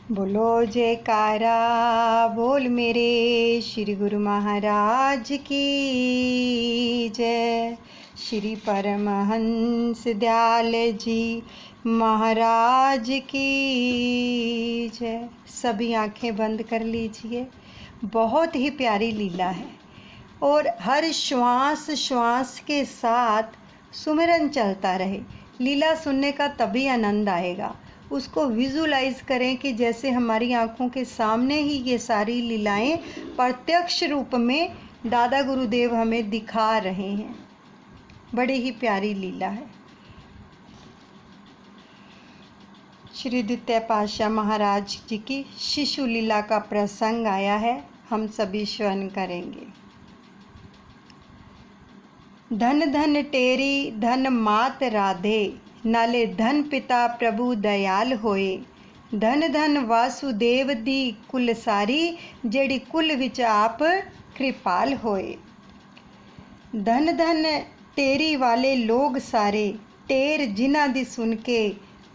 बोलो जयकारा बोल मेरे श्री गुरु महाराज की जय। श्री परमहंस दयाल जी महाराज की जय। सभी आंखें बंद कर लीजिए। बहुत ही प्यारी लीला है और हर श्वास श्वास के साथ सुमिरन चलता रहे। लीला सुनने का तभी आनंद आएगा। उसको विजुलाइज करें कि जैसे हमारी आँखों के सामने ही ये सारी लीलाएं प्रत्यक्ष रूप में दादा गुरुदेव हमें दिखा रहे हैं। बड़ी ही प्यारी लीला है। श्री द्वितीय पातशाह महाराज जी की शिशु लीला का प्रसंग आया है, हम सभी श्रवण करेंगे। धन धन टेरी धन मात राधे, नाले धन पिता प्रभु दयाल होए। धन धन वासुदेव दी कुल सारी, जेड़ी कुल विच आप कृपाल होए। धन धन टेरी वाले लोग सारे, टेर जिन्हां दी सुन के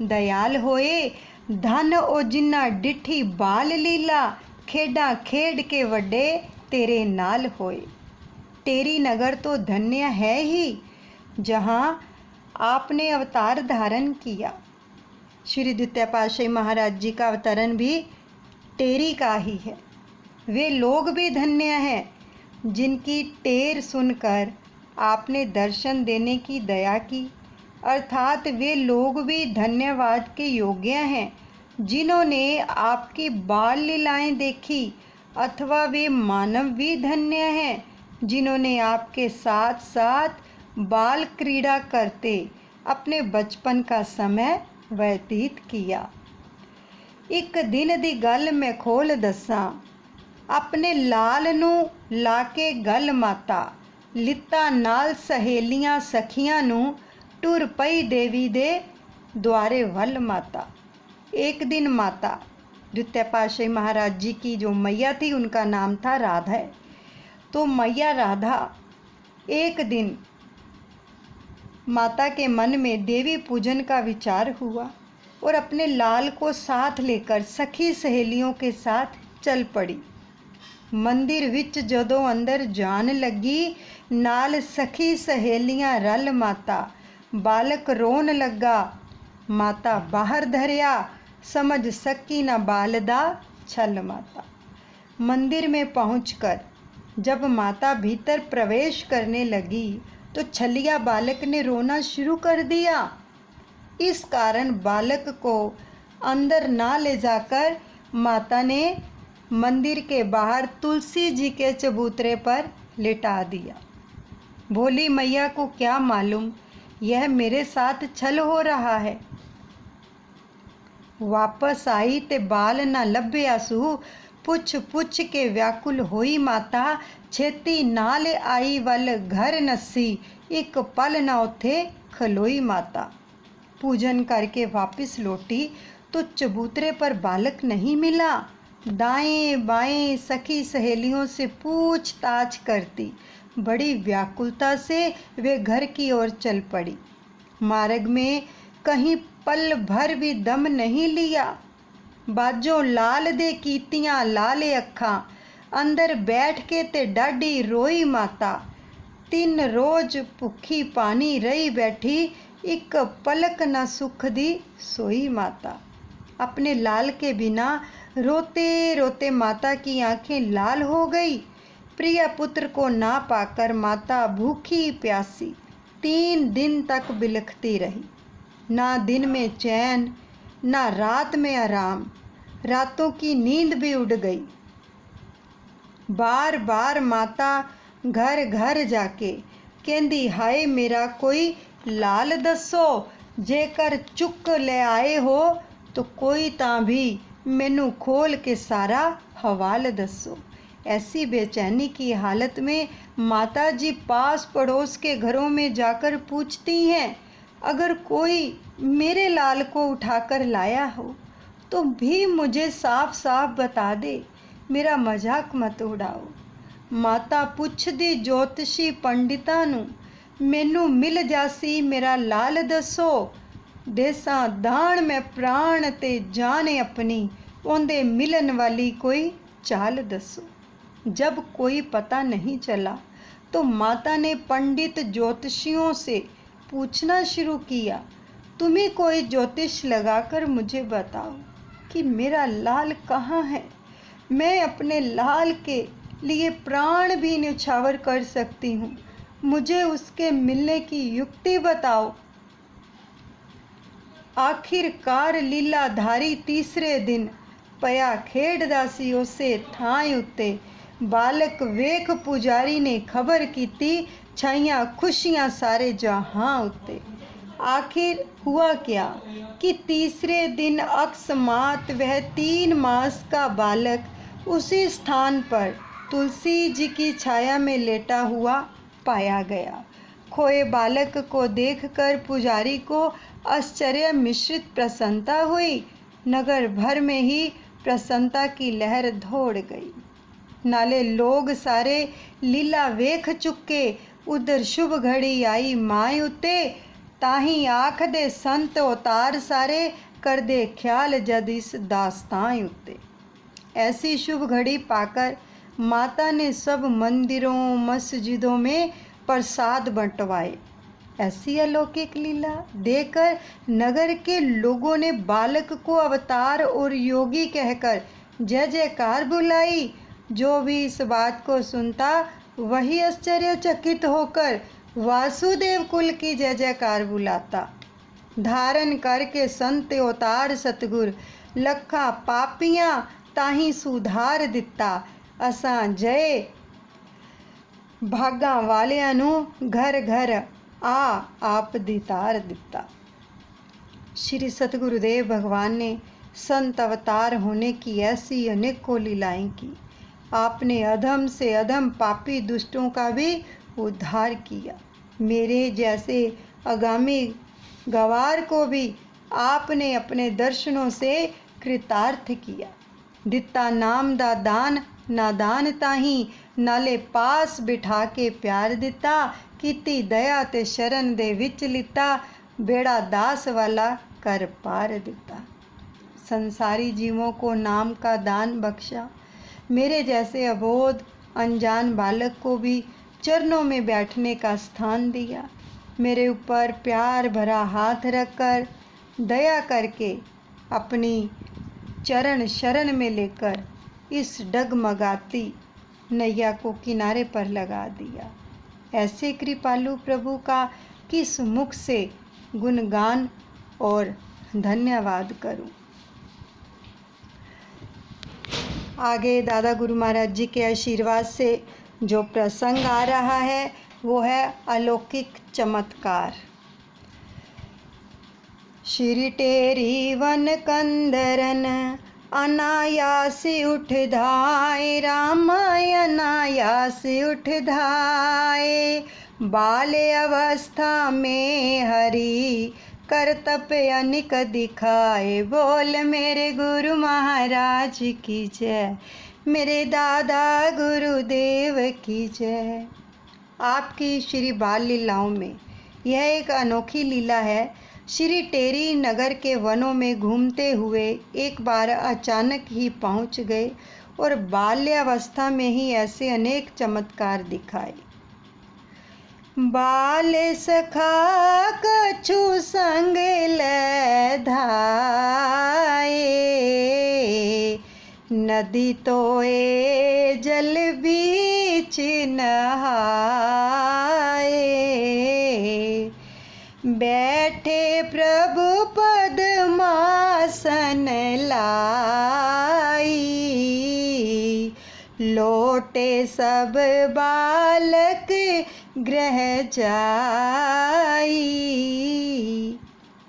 दयाल होए। धन ओ जिन्हां डिठी बाल लीला, खेडां खेड के वड्डे तेरे नाल होए। टेरी नगर तो धन्य है ही, जहाँ आपने अवतार धारण किया। श्री द्वितीय पातशाही महाराज जी का अवतरण भी टेरी का ही है। वे लोग भी धन्य हैं जिनकी टेर सुनकर आपने दर्शन देने की दया की। अर्थात वे लोग भी धन्यवाद के योग्य हैं जिन्होंने आपकी बाल लीलाएं देखी, अथवा वे मानव भी धन्य हैं जिन्होंने आपके साथ साथ बाल क्रीड़ा करते अपने बचपन का समय व्यतीत किया। एक दिन दी गल मैं खोल दसां, अपने लाल नूं लाके गल माता, लित्ता नाल सहेलियां सखियां नूं टुर पई देवी दे द्वारे वल माता। एक दिन माता द्वितीय पातशाही महाराज जी की जो मैया थी उनका नाम था राधा है। तो मैया राधा एक दिन माता के मन में देवी पूजन का विचार हुआ और अपने लाल को साथ लेकर सखी सहेलियों के साथ चल पड़ी। मंदिर विच जदों अंदर जान लगी, नाल सखी सहेलियां रल माता, बालक रोन लगा, माता बाहर धरिया, समझ सकी ना बाल दा छल माता। मंदिर में पहुंचकर जब माता भीतर प्रवेश करने लगी तो छलिया बालक ने रोना शुरू कर दिया। इस कारण बालक को अंदर ना ले जाकर माता ने मंदिर के बाहर तुलसी जी के चबूतरे पर लिटा दिया। भोली मैया को क्या मालूम यह मेरे साथ छल हो रहा है। वापस आई ते बाल ना लभ्या सू, पुछ पुछ के व्याकुल होई माता, छेती नाल आई वल घर नसी, एक पल ना उथे खलोई माता। पूजन करके वापस लौटी तो चबूतरे पर बालक नहीं मिला। दाएं बाएं सखी सहेलियों से पूछताछ करती, बड़ी व्याकुलता से वे घर की ओर चल पड़ी। मार्ग में कहीं पल भर भी दम नहीं लिया। बाजों लाल दे कीतियां लाले अखां, अंदर बैठ के ते डाडी रोई माता। 3 रोज भुखी पानी रही बैठी, एक पलक न सुख दी सोई माता। अपने लाल के बिना रोते रोते माता की आंखें लाल हो गई। प्रिय पुत्र को ना पाकर माता भूखी प्यासी 3 दिन तक बिलखती रही। ना दिन में चैन, ना रात में आराम, रातों की नींद भी उड़ गई। बार बार माता घर घर जाके कहंदी, हाय मेरा कोई लाल दसो, जेकर चुक ले आए हो तो कोई तां भी मैनू खोल के सारा हवाल दसो। ऐसी बेचैनी की हालत में माता जी पास पड़ोस के घरों में जाकर पूछती हैं, अगर कोई मेरे लाल को उठाकर लाया हो तो भी मुझे साफ साफ बता दे, मेरा मजाक मत उड़ाओ। माता पुछदी ज्योतिषी पंडितां नूं, मैनू मिल जासी मेरा लाल दसो। देसां दान मैं प्राण ते जान अपनी, ओंदे मिलन वाली कोई चाल दसो। जब कोई पता नहीं चला तो माता ने पंडित ज्योतिषियों से पूछना शुरू किया, तुम्हें कोई ज्योतिष लगाकर मुझे बताओ कि मेरा लाल कहाँ है। मैं अपने लाल के लिए प्राण भी न्यौछावर कर सकती हूँ, मुझे उसके मिलने की युक्ति बताओ। आखिरकार लीलाधारी तीसरे दिन पया खेड़दा सी उसे थां उत्ते बालक वेख पुजारी ने खबर कीती, छाइयां खुशियां सारे जहां उत्ते। आखिर हुआ क्या कि तीसरे दिन अकस्मात वह 3 मास का बालक उसी स्थान पर तुलसी जी की छाया में लेटा हुआ पाया गया। खोए बालक को देखकर पुजारी को आश्चर्य मिश्रित प्रसन्नता हुई। नगर भर में ही प्रसन्नता की लहर दौड़ गई। नाले लोग सारे लीला वेख चुके, उधर शुभ घड़ी आई माए उत्ते। ताही आख दे संत अवतार सारे कर दे ख्याल जद इस दास्तां उत्ते। ऐसी शुभ घड़ी पाकर माता ने सब मंदिरों मस्जिदों में प्रसाद बंटवाए। ऐसी अलौकिक लीला देखकर नगर के लोगों ने बालक को अवतार और योगी कहकर जय जयकार बुलाई। जो भी इस बात को सुनता वही आश्चर्यचकित होकर वासुदेव कुल की जय जयकार बुलाता। धारण करके संत अवतार सतगुर लखा पापियां ताही सुधार दिता। असां जय भागा वालियां नूं घर घर आप दीतार दिता। श्री सतगुरुदेव भगवान ने संत अवतार होने की ऐसी अनेकों लीलाएं की। आपने अधम से अधम पापी दुष्टों का भी उद्धार किया। मेरे जैसे आगामी गवार को भी आपने अपने दर्शनों से कृतार्थ किया। दिता नाम दा दान नादान ताही, नाले पास बिठा के प्यार दिता। कीती दया ते शरण दे विच लिता, बेड़ा दास वाला कर पार दिता। संसारी जीवों को नाम का दान बख्शा। मेरे जैसे अबोध अनजान बालक को भी चरणों में बैठने का स्थान दिया। मेरे ऊपर प्यार भरा हाथ रखकर दया करके अपनी चरण शरण में लेकर इस डगमगाती नैया को किनारे पर लगा दिया। ऐसे कृपालु प्रभु का किस मुख से गुणगान और धन्यवाद करूं। आगे दादा गुरु महाराज जी के आशीर्वाद से जो प्रसंग आ रहा है वो है अलौकिक चमत्कार। श्री टेरी वन कंदरन अनायास उठ धाए, रामाय अनायास उठ धाए। बाल अवस्था में हरि करतप अनिक दिखाए। बोल मेरे गुरु महाराज की जय, मेरे दादा गुरुदेव की जय। आपकी श्री बाल लीलाओं में यह एक अनोखी लीला है। श्री टेरी नगर के वनों में घूमते हुए एक बार अचानक ही पहुंच गए और बाल्यावस्था में ही ऐसे अनेक चमत्कार दिखाए। बाल सखा कछु संग ले धाए, नदी तोए जल बीच नहाए। बैठे प्रभु पद्मासन लाई, लौटे सब बालक ग्रह जाई।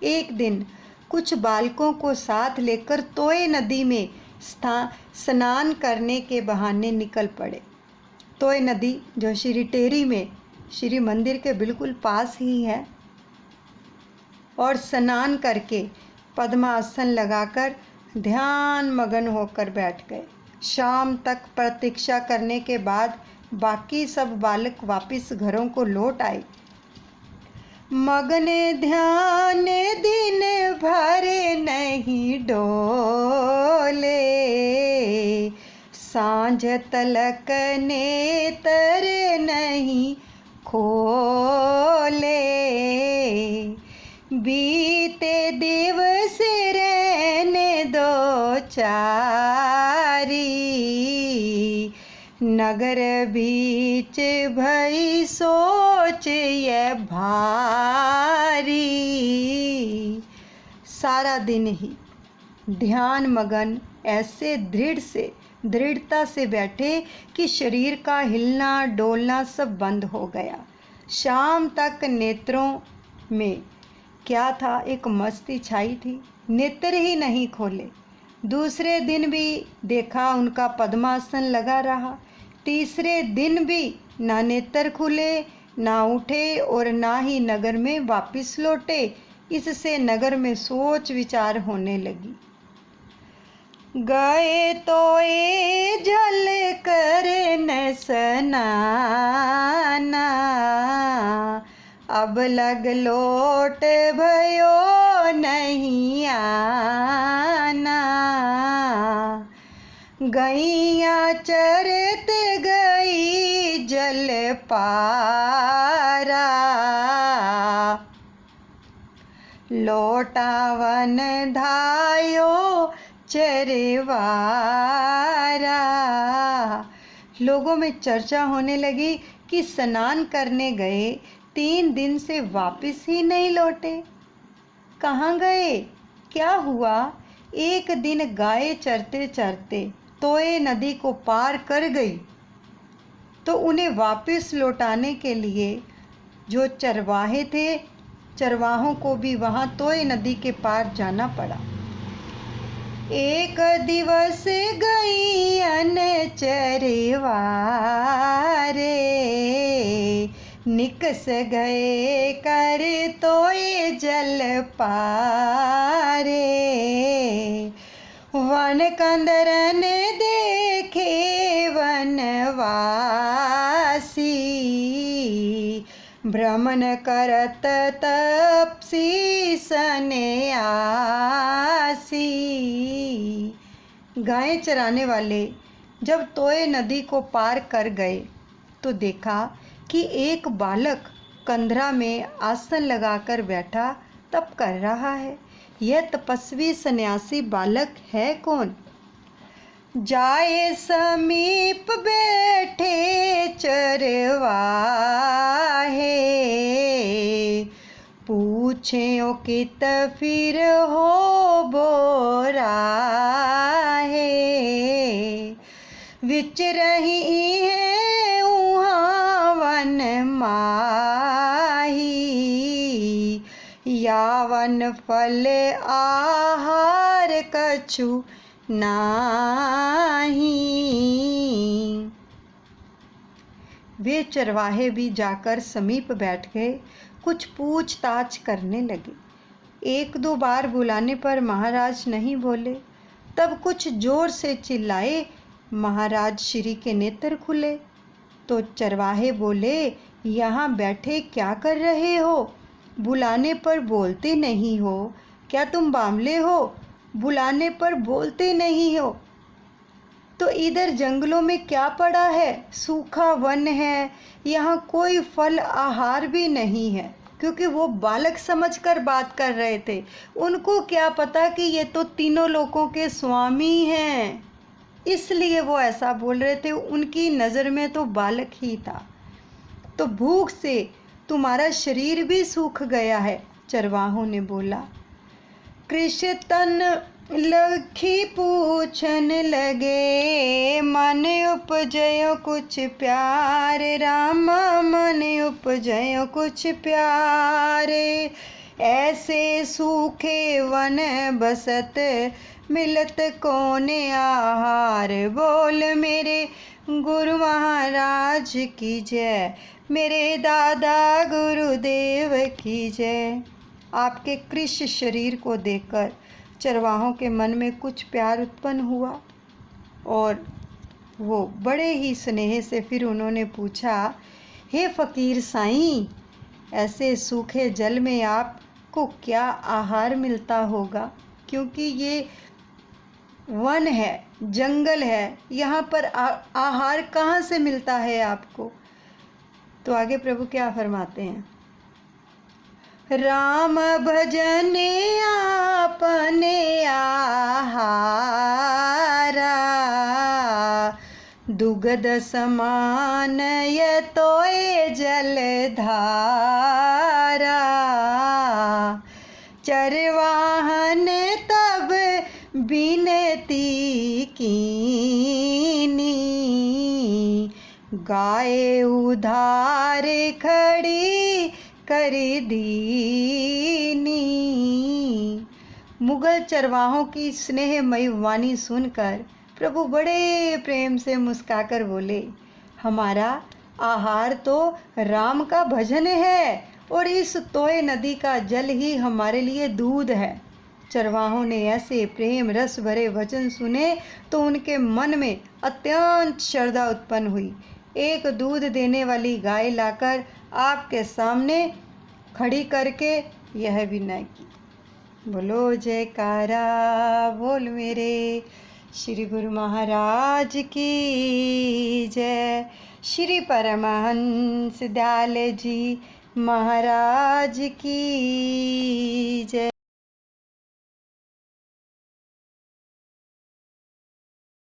एक दिन कुछ बालकों को साथ लेकर तोय नदी में स्नान करने के बहाने निकल पड़े। तोय नदी जो श्री टेरी में श्री मंदिर के बिल्कुल पास ही है, और स्नान करके पद्मासन लगाकर ध्यान मगन होकर बैठ गए। शाम तक प्रतीक्षा करने के बाद बाकी सब बालक वापस घरों को लौट आए। मगन ध्यान दिन भर नहीं डोले, सांझ तलक नेतर नहीं खोले। बीते दिवस रहने दो चारी, नगर बीच भई सोच ये भारी। सारा दिन ही ध्यान मगन ऐसे दृढ़ता से बैठे कि शरीर का हिलना डोलना सब बंद हो गया। शाम तक नेत्रों में क्या था, एक मस्ती छाई थी, नेत्र ही नहीं खोले। दूसरे दिन भी देखा उनका पद्मासन लगा रहा। तीसरे दिन भी ना नेत्र खुले, ना उठे और ना ही नगर में वापस लौटे। इससे नगर में सोच विचार होने लगी। गए तो ए जल कर न स्नाना, अब लग लोट भयो नहीं आना। गैया चरत गई जल पारा, लौटावन धायो चरवारा। लोगों में चर्चा होने लगी कि स्नान करने गए, 3 दिन से वापस ही नहीं लौटे। कहाँ गए, क्या हुआ? एक दिन गाय चरते चरते तोए नदी को पार कर गई, तो उन्हें वापस लौटाने के लिए जो चरवाहे थे, चरवाहों को भी वहाँ तोए नदी के पार जाना पड़ा। एक दिवस गई अन चरवारे, निकस गए कर तोए जल पारे। वन कंदरन देखे वनवासी, भ्रमण करत तपसी सन्यासी। गाय चराने वाले जब तोए नदी को पार कर गए तो देखा कि एक बालक कंधरा में आसन लगाकर बैठा तप कर रहा है। यह तपस्वी सन्यासी बालक है कौन? जाए समीप बैठे चरवाहे, पूछे ओ कित फिर हो बोराहे। विच रही है उहाँ वन माही, यावन फल आहार कछु नाही। वे चरवाहे भी जाकर समीप बैठ गए, कुछ पूछताछ करने लगे। 1-2 बार बुलाने पर महाराज नहीं बोले, तब कुछ जोर से चिल्लाए, महाराज श्री के नेत्र खुले। तो चरवाहे बोले, यहाँ बैठे क्या कर रहे हो? बुलाने पर बोलते नहीं हो, क्या तुम बामले हो? बुलाने पर बोलते नहीं हो। तो इधर जंगलों में क्या पड़ा है? सूखा वन है, यहाँ कोई फल आहार भी नहीं है। क्योंकि वो बालक समझकर बात कर रहे थे, उनको क्या पता कि ये तो तीनों लोकों के स्वामी हैं, इसलिए वो ऐसा बोल रहे थे। उनकी नज़र में तो बालक ही था। तो भूख से तुम्हारा शरीर भी सूख गया है, चरवाहों ने बोला। कृष्ण तन लखी पूछन लगे, मन उपजयो कुछ प्यार, रामा मन उपजयो कुछ प्यारे। ऐसे सूखे वन बसत, मिलत कोने आहार। बोल मेरे गुरु महाराज की जय, मेरे दादा गुरुदेव की जय। आपके कृष्ण शरीर को देखकर चरवाहों के मन में कुछ प्यार उत्पन्न हुआ और वो बड़े ही स्नेह से फिर उन्होंने पूछा, हे फ़कीर साईं, ऐसे सूखे जल में आपको क्या आहार मिलता होगा? क्योंकि ये वन है, जंगल है, यहाँ पर आहार कहाँ से मिलता है आपको? तो आगे प्रभु क्या फरमाते हैं, राम भजन आपने आहारा, दुग्ध समान यतोय जलधारा, चरवाहन तब बिनती कीनी, गाय उधार खड़ी कर दीनी। मुगल चरवाहों की स्नेहमयी वाणी सुनकर प्रभु बड़े प्रेम से मुस्काकर बोले, हमारा आहार तो राम का भजन है और इस तोय नदी का जल ही हमारे लिए दूध है। चरवाहों ने ऐसे प्रेम रस भरे वचन सुने तो उनके मन में अत्यंत श्रद्धा उत्पन्न हुई। एक दूध देने वाली गाय लाकर आपके सामने खड़ी करके यह विनय की, बोलो जयकारा बोल मेरे श्री गुरु महाराज की जय। श्री परमहंस दयाल जी महाराज की जय।